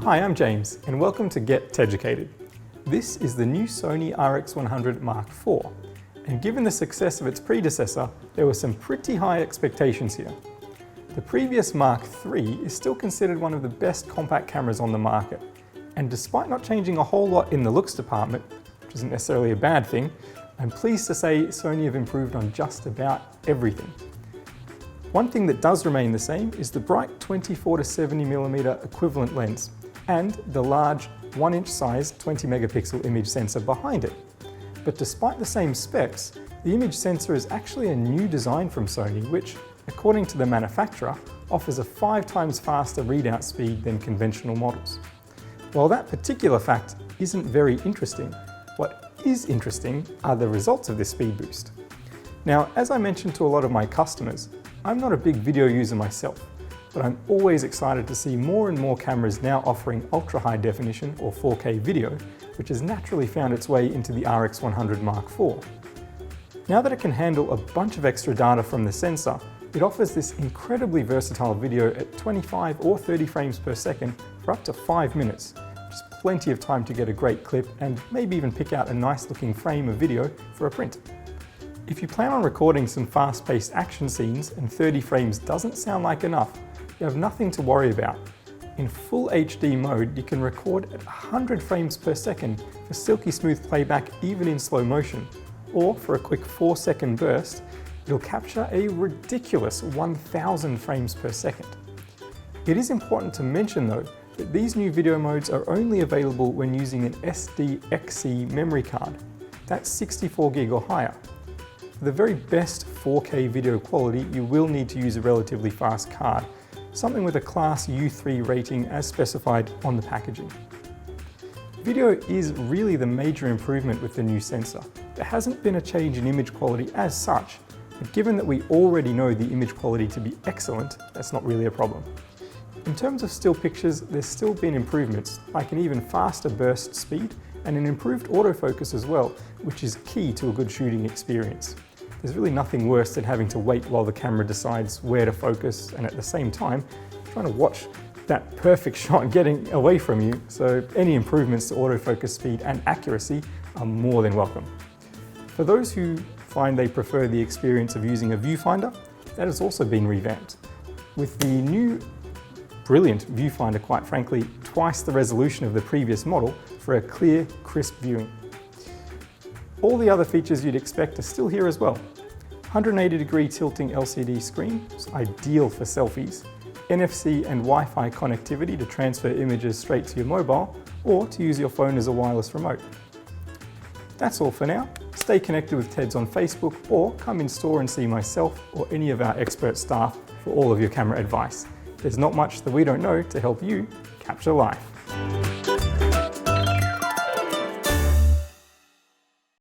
Hi, I'm James, and welcome to Get Teducated. This is the new Sony RX100 Mark IV, and given the success of its predecessor, there were some pretty high expectations here. The previous Mark III is still considered one of the best compact cameras on the market, and despite not changing a whole lot in the looks department, which isn't necessarily a bad thing, I'm pleased to say Sony have improved on just about everything. One thing that does remain the same is the bright 24 to 70mm equivalent lens and the large 1-inch size 20 megapixel image sensor behind it. But despite the same specs, the image sensor is actually a new design from Sony which, according to the manufacturer, offers a 5 times faster readout speed than conventional models. While that particular fact isn't very interesting, what is interesting are the results of this speed boost. Now, as I mentioned to a lot of my customers, I'm not a big video user myself, but I'm always excited to see more and more cameras now offering ultra high definition or 4K video, which has naturally found its way into the RX100 Mark IV. Now that it can handle a bunch of extra data from the sensor, it offers this incredibly versatile video at 25 or 30 frames per second for up to 5 minutes. Just plenty of time to get a great clip and maybe even pick out a nice looking frame of video for a print. If you plan on recording some fast-paced action scenes and 30 frames doesn't sound like enough, you have nothing to worry about. In full HD mode, you can record at 100 frames per second for silky smooth playback even in slow motion, or for a quick 4-second burst, it'll capture a ridiculous 1000 frames per second. It is important to mention though, that these new video modes are only available when using an SDXC memory card. That's 64 gig or higher. For the very best 4K video quality, you will need to use a relatively fast card, something with a Class U3 rating as specified on the packaging. Video is really the major improvement with the new sensor. There hasn't been a change in image quality as such, but given that we already know the image quality to be excellent, that's not really a problem. In terms of still pictures, there's still been improvements, like an even faster burst speed and an improved autofocus as well, which is key to a good shooting experience. There's really nothing worse than having to wait while the camera decides where to focus and at the same time trying to watch that perfect shot getting away from you, so any improvements to autofocus speed and accuracy are more than welcome. For those who find they prefer the experience of using a viewfinder, that has also been revamped. With the new brilliant viewfinder, quite frankly, twice the resolution of the previous model for a clear, crisp viewing. All the other features you'd expect are still here as well. 180-degree tilting LCD screen, it's ideal for selfies. NFC and Wi-Fi connectivity to transfer images straight to your mobile or to use your phone as a wireless remote. That's all for now. Stay connected with TEDS on Facebook or come in store and see myself or any of our expert staff for all of your camera advice. There's not much that we don't know to help you capture life.